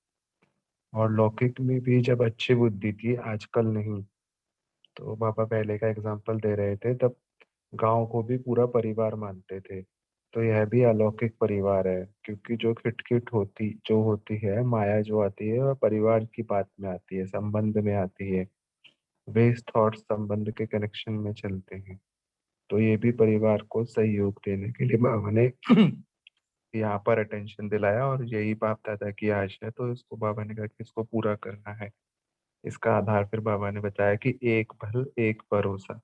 और लौकिक में भी जब अच्छी बुद्धि थी, आजकल नहीं। तो पापा पहले का एग्जांपल दे रहे थे, तब गांव को भी पूरा परिवार मानते थे। तो यह भी अलौकिक परिवार है, क्योंकि जो खिटखिट होती है, माया जो आती है, वह परिवार की बात में आती है, संबंध में आती है। वेस्ट थॉट संबंध के कनेक्शन में चलते हैं। तो ये भी परिवार को सहयोग देने के लिए बाबा ने यहाँ पर अटेंशन दिलाया, और यही बाप दादा की आशा है। तो इसको बाबा ने कहा कि इसको पूरा करना है। इसका आधार फिर बाबा ने बताया कि एक भल एक भरोसा।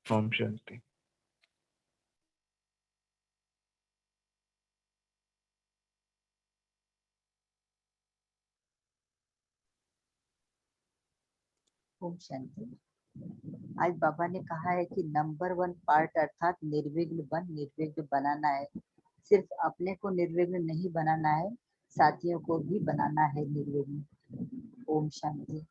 ओम शांति। ओम शांति। आज बाबा ने कहा है कि नंबर 1 पार्ट अर्थात निर्विघ्न बनाना है। सिर्फ अपने को निर्विघ्न नहीं बनाना है, साथियों को भी बनाना है निर्विघ्न। ओम शांति।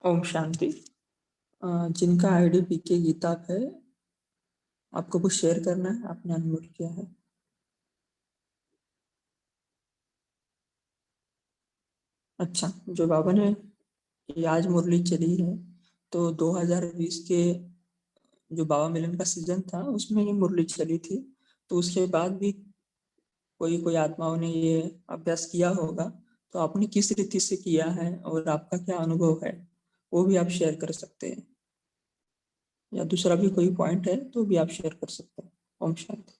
ओम शांति। जिनका आईडी पीके गीता है, आपको कुछ शेयर करना है, आपने अनम्यूट किया है। अच्छा, जो बाबा ने ये आज मुरली चली है, तो 2020 के जो बाबा मिलन का सीजन था उसमें ये मुरली चली थी। तो उसके बाद भी कोई आत्माओं ने ये अभ्यास किया होगा, तो आपने किस रीति से किया है और आपका क्या अनुभव है, वो भी आप शेयर कर सकते हैं। या दूसरा भी कोई पॉइंट है तो भी आप शेयर कर सकते हैं। ओम शांति।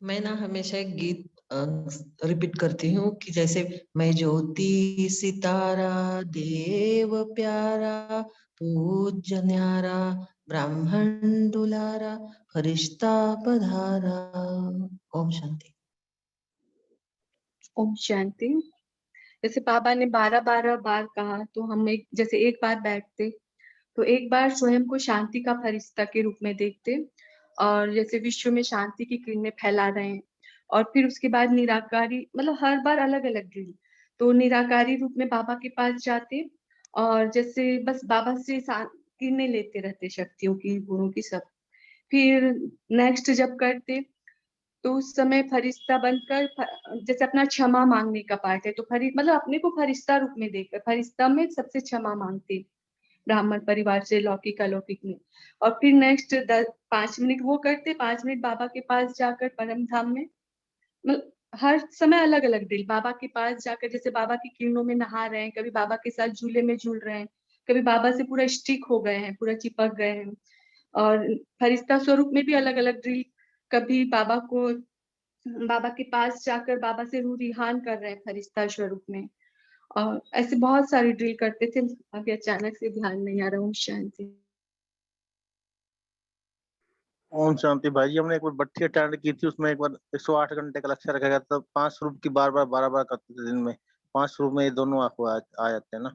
मैं ना हमेशा एक गीत रिपीट करती हूँ कि जैसे मैं ज्योति सितारा देव प्यारा पूज्य न्यारा ब्राह्मण दुलारा फरिश्ता पधारा। ओम शांति। ओम शांति। जैसे बाबा ने 12-12 बार कहा, तो हम जैसे एक बार बैठते तो एक बार स्वयं को शांति का फरिश्ता के रूप में देखते, और जैसे विश्व में शांति की किरणें फैला रहे हैं। और फिर उसके बाद निराकारी, मतलब हर बार अलग अलग ड्रिल। तो निराकारी रूप में बाबा के पास जाते और जैसे बस बाबा से किरणें लेते रहते, शक्तियों की, गुणों की, सब। फिर नेक्स्ट जब करते तो उस समय फरिश्ता बनकर जैसे अपना क्षमा मांगने का पार्ट है, तो मतलब अपने को फरिश्ता रूप में देखकर फरिश्ता में सबसे क्षमा मांगते, ब्राह्मण परिवार से, लौकिक अलौकिक में। और फिर नेक्स्ट 5 मिनट वो करते, 5 मिनट बाबा के पास जाकर परम धाम में, मतलब हर समय अलग अलग दिल बाबा के पास जाकर, जैसे बाबा की किरणों में नहा रहे हैं, कभी बाबा के साथ झूले में झूल रहे हैं, कभी बाबा से पूरा स्टिक हो गए हैं, पूरा चिपक गए हैं। और फरिश्ता स्वरूप में भी अलग अलग ड्रिल, कभी बाबा के पास जाकर बाबा से रूह रिहान कर रहे हैं फरिश्ता स्वरूप में। और ऐसे बहुत सारी ड्रिल करते थे, अभी अचानक से ध्यान नहीं आ रहा। ओम शांति। ओम शांति। भाई जी, हमने एक बार भट्ठी अटेंड की थी, उसमें एक बार 108 घंटे का लक्ष्य रखा गया था। 5 स्वरूप की बार बार 12 बार करते थे दिन में। 5 स्वरूप में ये दोनों आ जाते हैं ना।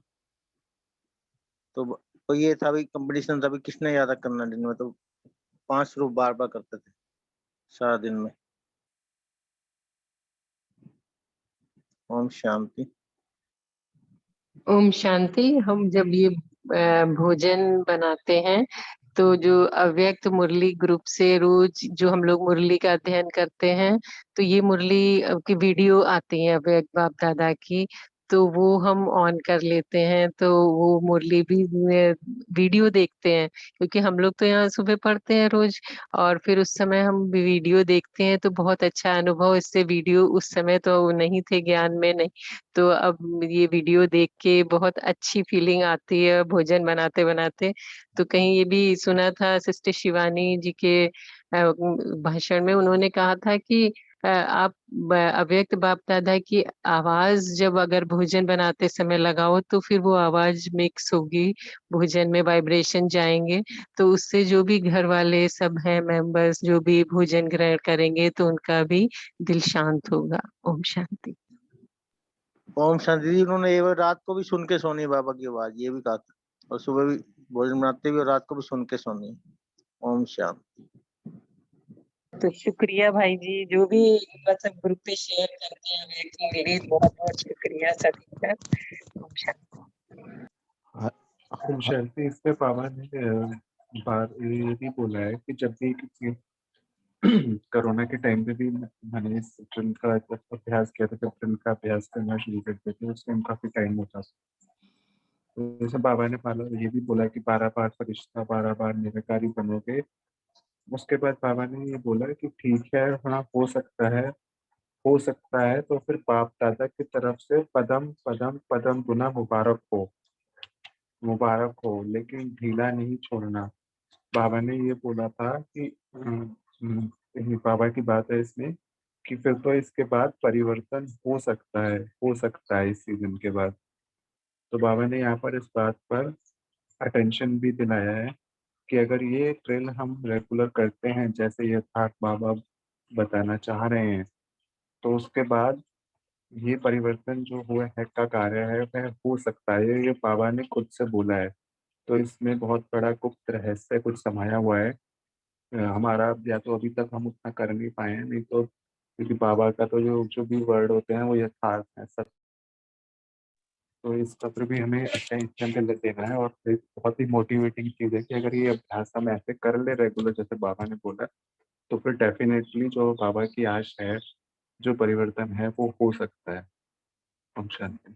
तो ये था भी कंपटीशन था भी किसने ज्यादा करना दिन में, तो 5 स्वरूप बार बार करते थे सारा दिन में। ओम शांति। ओम शांति। हम जब ये भोजन बनाते हैं तो जो अव्यक्त मुरली ग्रुप से रोज जो हम लोग मुरली का अध्ययन करते हैं, तो ये मुरली की वीडियो आती है अव्यक्त बाप दादा की, तो वो हम ऑन कर लेते हैं, तो वो मुरली भी वीडियो देखते हैं, क्योंकि हम लोग तो यहाँ सुबह पढ़ते हैं रोज, और फिर उस समय हम वीडियो देखते हैं तो बहुत अच्छा अनुभव इससे। वीडियो उस समय तो नहीं थे, ज्ञान में नहीं, तो अब ये वीडियो देख के बहुत अच्छी फीलिंग आती है भोजन बनाते बनाते। तो कहीं ये भी सुना था सिस्टर शिवानी जी के भाषण में, उन्होंने कहा था कि आप अव्यक्त बाप दादा की आवाज जब अगर भोजन बनाते समय लगाओ तो फिर वो आवाज मिक्स होगी भोजन में, वाइब्रेशन जाएंगे, तो उससे जो भी घर वाले सब हैं मेंबर्स जो भी भोजन ग्रहण करेंगे तो उनका भी दिल शांत होगा। ओम शांति। ओम शांति जी, उन्होंने ये बार रात को भी सुन के सोनी बाबा की आवाज, ये भी कहा था, और सुबह भी भोजन बनाते भी और रात को भी सुन के सोनी। ओम शांति। तो शुक्रिया भाई जी, जो भी मतलब ग्रुप पे शेयर करते हैं मेरे लिए बहुत बहुत शुक्रिया सभी का। ओम शांति। ओम शांति। इसमें बाबा ने ये भी बोला है कि जब भी किसी कोरोना के टाइम पे भी मैंने इस ड्रिल का अभ्यास किया था, जब ड्रिल का अभ्यास करना शुरू करते थे उस टाइम काफी टाइम होता था। तो जैसे बाबा ने ये भी बोला कि 12 बार फरिश्ता 12 बार निराकारी बनोगे। उसके बाद बाबा ने ये बोला कि ठीक है, हाँ हो सकता है तो फिर बाप दादा की तरफ से पदम पदम पदम गुना मुबारक हो, लेकिन ढीला नहीं छोड़ना। बाबा ने ये बोला था कि बाबा की बात है इसमें कि फिर तो इसके बाद परिवर्तन हो सकता है इस सीजन के बाद। तो बाबा ने यहाँ पर इस बात पर अटेंशन भी दिलाया है कि अगर ये ड्रिल हम रेगुलर करते हैं जैसे यथार्थ बाबा बताना चाह रहे हैं, तो उसके बाद ये परिवर्तन जो हुआ है का कार्य है वह हो सकता है। ये बाबा ने खुद से बोला है, तो इसमें बहुत बड़ा गुप्त रहस्य कुछ समाया हुआ है। हमारा या तो अभी तक हम उतना कर नहीं पाए हैं, नहीं तो क्योंकि बाबा का तो जो भी वर्ड होते हैं वो यथार्थ है, सच। तो इसका पर भी हमें अच्छा इंस्टेंट देना है, और फिर बहुत ही मोटिवेटिंग चीज़ है कि अगर ये अभ्यास हम ऐसे कर ले रेगुलर जैसे बाबा ने बोला, तो फिर डेफिनेटली जो बाबा की आश है, जो परिवर्तन है वो हो सकता है। ओम शांति।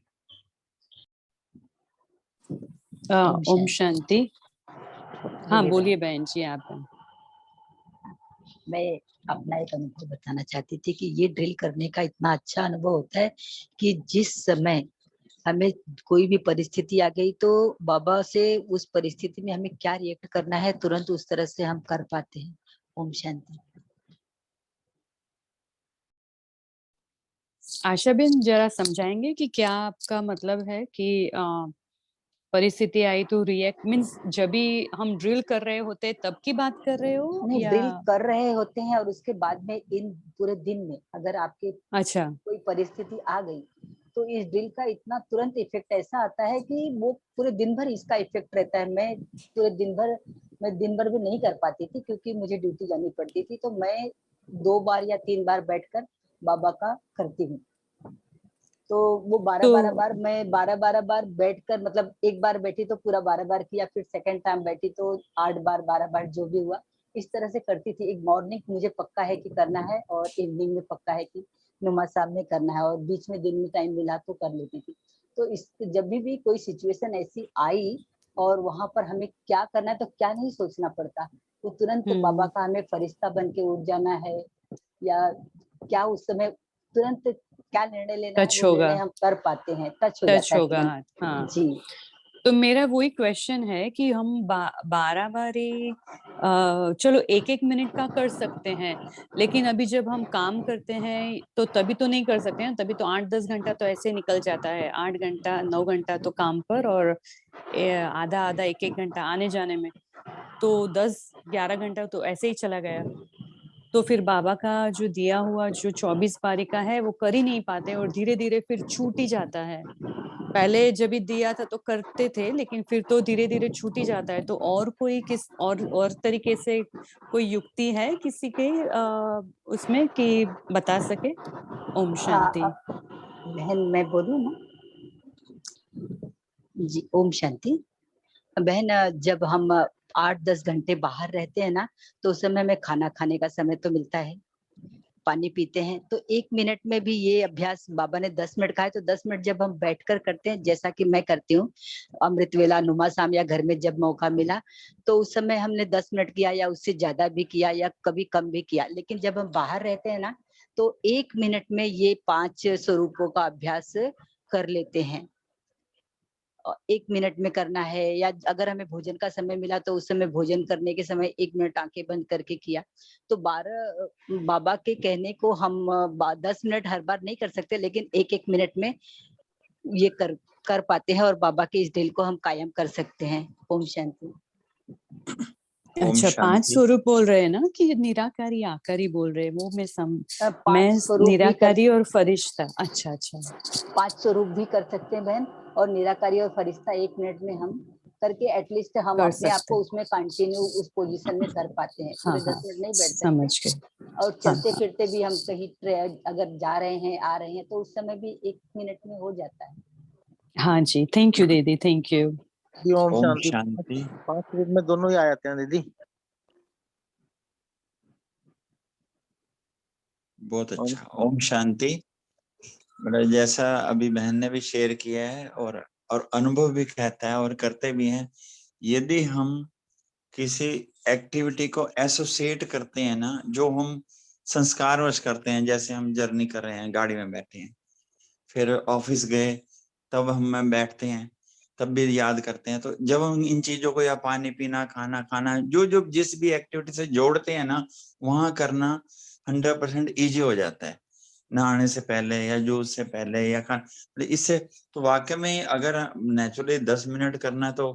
ओम शांति। हाँ बोलिए बहन जी आप। मैं अपना एक अनुभव बताना चाहती थी कि ये ड्रिल करने का इतना अच्छा अनुभव होता है कि जिस समय हमें कोई भी परिस्थिति आ गई तो बाबा से उस परिस्थिति में हमें क्या रिएक्ट करना है तुरंत उस तरह से हम कर पाते हैं। ओम शांति। आशाबेन जरा समझाएंगे कि क्या आपका मतलब है कि परिस्थिति आई तो रिएक्ट मीन्स जब भी हम ड्रिल कर रहे होते तब की बात कर रहे हो नहीं, या? ड्रिल कर रहे होते हैं और उसके बाद में इन पूरे दिन में अगर आपके अच्छा कोई परिस्थिति आ गई तो इस ड्रिल का इतना तुरंत इफेक्ट ऐसा आता है कि वो पूरे दिन भर इसका इफेक्ट रहता है। मैं दिन भर भी नहीं कर पाती थी क्योंकि मुझे ड्यूटी जानी पड़ती थी, तो मैं 2 बार या 3 बार बैठकर बाबा का करती हूँ। तो वो 12 बार मैं 12 बार बैठकर, मतलब एक बार बैठी तो पूरा 12 बार किया, फिर सेकंड टाइम बैठी तो 8 बार 12 बार जो भी हुआ इस तरह से करती थी। एक मॉर्निंग मुझे पक्का है कि करना है और इवनिंग में पक्का है कि नमाज साहब में करना है, और बीच में दिन में टाइम मिला तो कर लेती थी। तो इस जब भी कोई सिचुएशन ऐसी आई और वहां पर हमें क्या करना है तो क्या नहीं सोचना पड़ता, तो तुरंत बाबा का हमें फरिश्ता बन के उठ जाना है या क्या उस समय तुरंत क्या निर्णय लेना है टच वो होगा, निर्णय हम कर पाते हैं, टच हो टच जाता है होगा तुरंत। हाँ। जी तो मेरा वही क्वेश्चन है कि हम 12 बारी चलो एक एक मिनट का कर सकते हैं, लेकिन अभी जब हम काम करते हैं तो तभी तो नहीं कर सकते हैं, तभी तो 8-10 घंटा तो ऐसे निकल जाता है, 8 घंटा 9 घंटा तो काम पर और आधा आधा एक एक घंटा आने जाने में, तो 10-11 घंटा तो ऐसे ही चला गया। तो फिर बाबा का जो दिया हुआ जो 24 पारी का है वो कर ही नहीं पाते और धीरे धीरे फिर छूट ही जाता है। पहले जब भी दिया था तो करते थे, लेकिन फिर तो धीरे धीरे छूट ही जाता है। तो और कोई किस और तरीके से कोई युक्ति है किसी के उसमें कि बता सके? ओम शांति। बहन मैं बोलूं ना? जी ओम शांति। बहन जब हम 8-10 घंटे बाहर रहते हैं ना तो उस समय हमें खाना खाने का समय तो मिलता है, पानी पीते हैं, तो 1 मिनट में भी ये अभ्यास बाबा ने 10 मिनट कहा है, तो 10 मिनट जब हम बैठकर करते हैं जैसा कि मैं करती हूँ अमृत वेला नुमा शाम या घर में जब मौका मिला तो उस समय हमने 10 मिनट किया या उससे ज्यादा भी किया या कभी कम भी किया। लेकिन जब हम बाहर रहते हैं ना तो 1 मिनट में ये 5 स्वरूपों का अभ्यास कर लेते हैं। 1 मिनट में करना है या अगर हमें भोजन का समय मिला तो उस समय भोजन करने के समय 1 मिनट आंखें बंद करके किया। तो 12 बाबा के कहने को हम 10 मिनट हर बार नहीं कर सकते, लेकिन 1-1 मिनट में ये कर पाते हैं और बाबा के इस दिल को हम कायम कर सकते हैं। ओम शांति। अच्छा 5 स्वरूप बोल रहे हैं ना कि निराकारी आकारी बोल रहे हैं, वो मैं निराकारी और फरिश्ता। अच्छा अच्छा 5 स्वरूप भी कर सकते हैं बहन, और निराकारी और फरिश्ता 1 मिनट में हम करके एटलीस्ट हम कर अपने आप सकते को उसमें कंटिन्यू उस पोजीशन में कर पाते हैं। हाँ पूरे 10 हाँ मिनट नहीं बैठ समझ सकते। गए। और हाँ चलते फिरते भी हम कहीं अगर जा रहे हैं आ रहे हैं तो उस समय भी 1 मिनट में हो जाता है। हाँ जी थैंक यू दीदी, थैंक यू। जी ओम शांति। 5 मिनट में दोनों ही आ जाते हैं दीदी। बहुत अच्छा। ओम शांति। मतलब जैसा अभी बहन ने भी शेयर किया है और अनुभव भी कहता है और करते भी हैं, यदि हम किसी एक्टिविटी को एसोसिएट करते हैं ना, जो हम संस्कारवश करते हैं, जैसे हम जर्नी कर रहे हैं, गाड़ी में बैठे हैं, फिर ऑफिस गए तब हम बैठते हैं, तब भी याद करते हैं, तो जब हम इन चीजों को या पानी पीना खाना खाना जो जो जिस भी एक्टिविटी से जोड़ते हैं ना, वहां करना 100% ईजी हो जाता है, नहाने से पहले या जूस से पहले या खाना। इससे तो वाकई में अगर नेचुरली 10 मिनट करना तो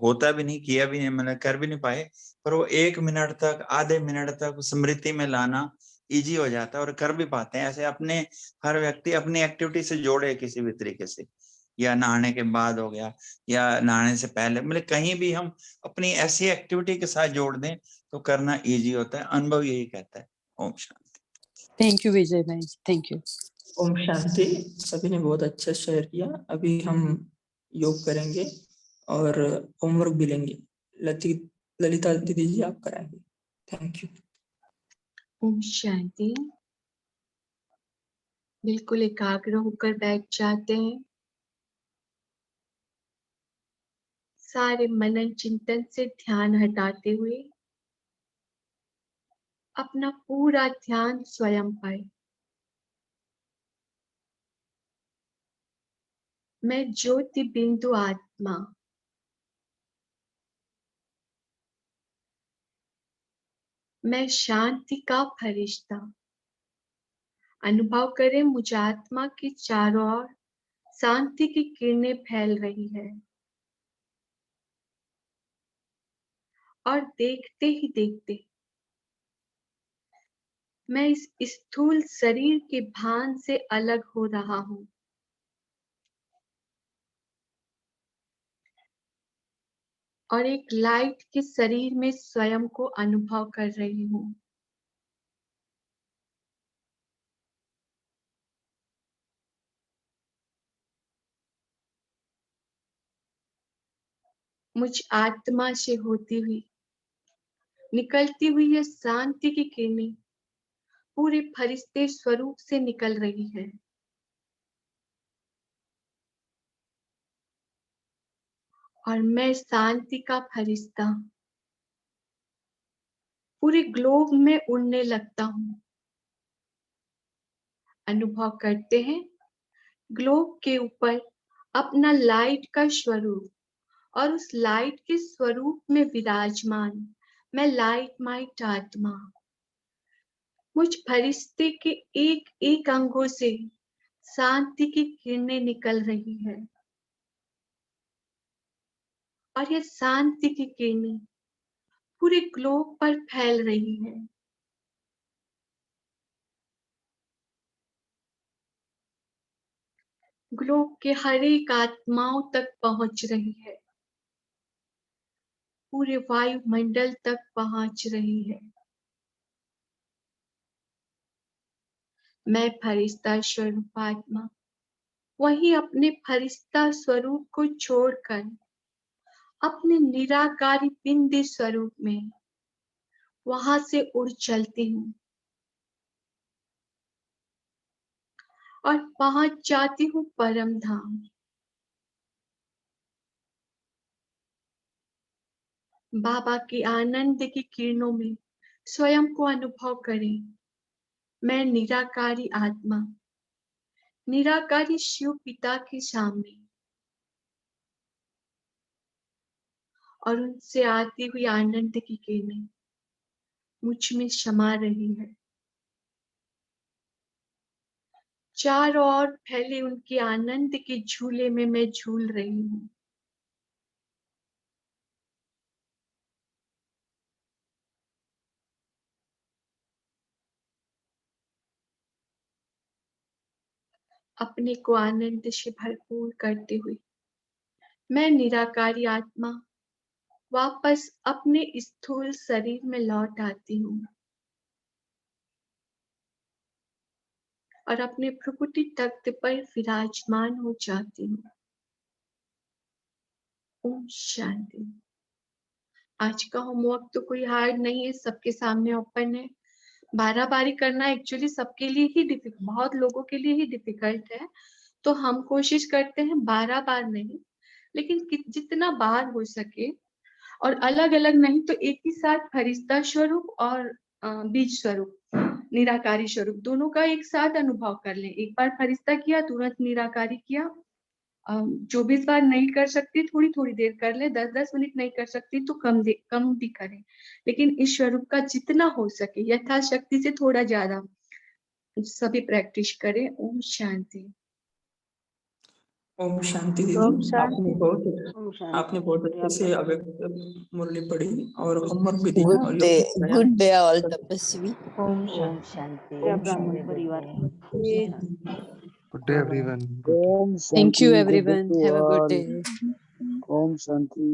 होता भी नहीं, किया भी नहीं, मतलब कर भी नहीं पाए, पर वो 1 मिनट तक आधे मिनट तक स्मृति में लाना इजी हो जाता है और कर भी पाते हैं। ऐसे अपने हर व्यक्ति अपनी एक्टिविटी से जोड़े किसी भी तरीके से, या नहाने के बाद हो गया या नहाने से पहले, मतलब कहीं भी हम अपनी ऐसी एक्टिविटी के साथ जोड़ दें तो करना इजी होता है। अनुभव यही कहता है। ओम शांति। थैंक यू विजय भाई, थैंक यू। ओम शांति। सभी ने बहुत अच्छा शेयर किया। अभी हम योग करेंगे और होमवर्क भी लेंगे। ललिता दीदी जी आप कराएंगे। Thank you. ओम शांति। बिल्कुल एकाग्र होकर बैठ जाते हैं। सारे मनन चिंतन से ध्यान हटाते हुए अपना पूरा ध्यान स्वयं पर। मैं ज्योति बिंदु आत्मा मैं शांति का फरिश्ता अनुभव करें मुझ आत्मा की चारों ओर शांति की किरणें फैल रही है और देखते ही देखते मैं इस स्थूल शरीर के भान से अलग हो रहा हूँ। और एक लाइट के शरीर में स्वयं को अनुभव कर रही हूँ। मुझ आत्मा से होती हुई निकलती हुई यह शांति की किरणें पूरे फरिश्ते स्वरूप से निकल रही है। और मैं शांति का फरिश्ता पूरे ग्लोब में उड़ने लगता हूँ। अनुभव करते हैं ग्लोब के ऊपर अपना लाइट का स्वरूप और उस लाइट के स्वरूप में विराजमान मैं लाइट माइट आत्मा मुझ फरिश्ते के एक एक अंगों से शांति की किरणें निकल रही है। और यह शांति की किरणें पूरे ग्लोब पर फैल रही है। ग्लोब के हर एक आत्माओं तक पहुंच रही है, पूरे वायुमंडल तक पहुंच रही है। मैं फरिश्ता स्वरूप आत्मा वही अपने फरिश्ता स्वरूप को छोड़कर अपने निराकारी बिंदी स्वरूप में वहां से उड़ चलती हूँ और पहुंच जाती हूँ परम धाम। बाबा की आनंद की किरणों में स्वयं को अनुभव करें। मैं निराकारी आत्मा निराकारी शिव पिता के सामने और उनसे आती हुई आनंद की किरणें मुझ में समा रही है। चारों ओर फैले उनके आनंद के झूले में मैं झूल रही हूँ। अपने को आनंद से भरपूर करते हुए मैं निराकारी आत्मा वापस अपने स्थूल शरीर में लौट आती हूँ और अपने प्रकृति तख्त पर विराजमान हो जाती हूँ। ओम शांति। आज का होमवर्क तो कोई हार्ड नहीं है, सबके सामने ओपन है। 12 बारी करना एक्चुअली सबके लिए ही बहुत लोगों के लिए ही डिफिकल्ट है, तो हम कोशिश करते हैं 12 बार नहीं, लेकिन जितना बार हो सके, और अलग अलग नहीं तो एक ही साथ फरिश्ता स्वरूप और बीज स्वरूप निराकारी स्वरूप दोनों का एक साथ अनुभव कर लें। एक बार फरिश्ता किया तुरंत निराकारी किया। 24 बार नहीं कर सकती थोड़ी थोड़ी देर कर ले, 10-10 मिनट नहीं कर सकती तो कम भी करें, लेकिन इस स्वरूप का जितना हो सके यथाशक्ति से थोड़ा ज्यादा सभी प्रैक्टिस करें। ओम शांति। ओम शांति ओम दीदी। शांति। आपने बहुत अच्छे से अव्यक्त मुरली पढ़ी और होमवर्क भी दी और Good day all tapasvi. Om Shanti क्या ब्राह्मण परिवार। Good day, everyone. Thank you everyone. Have a good day. Om Shanti.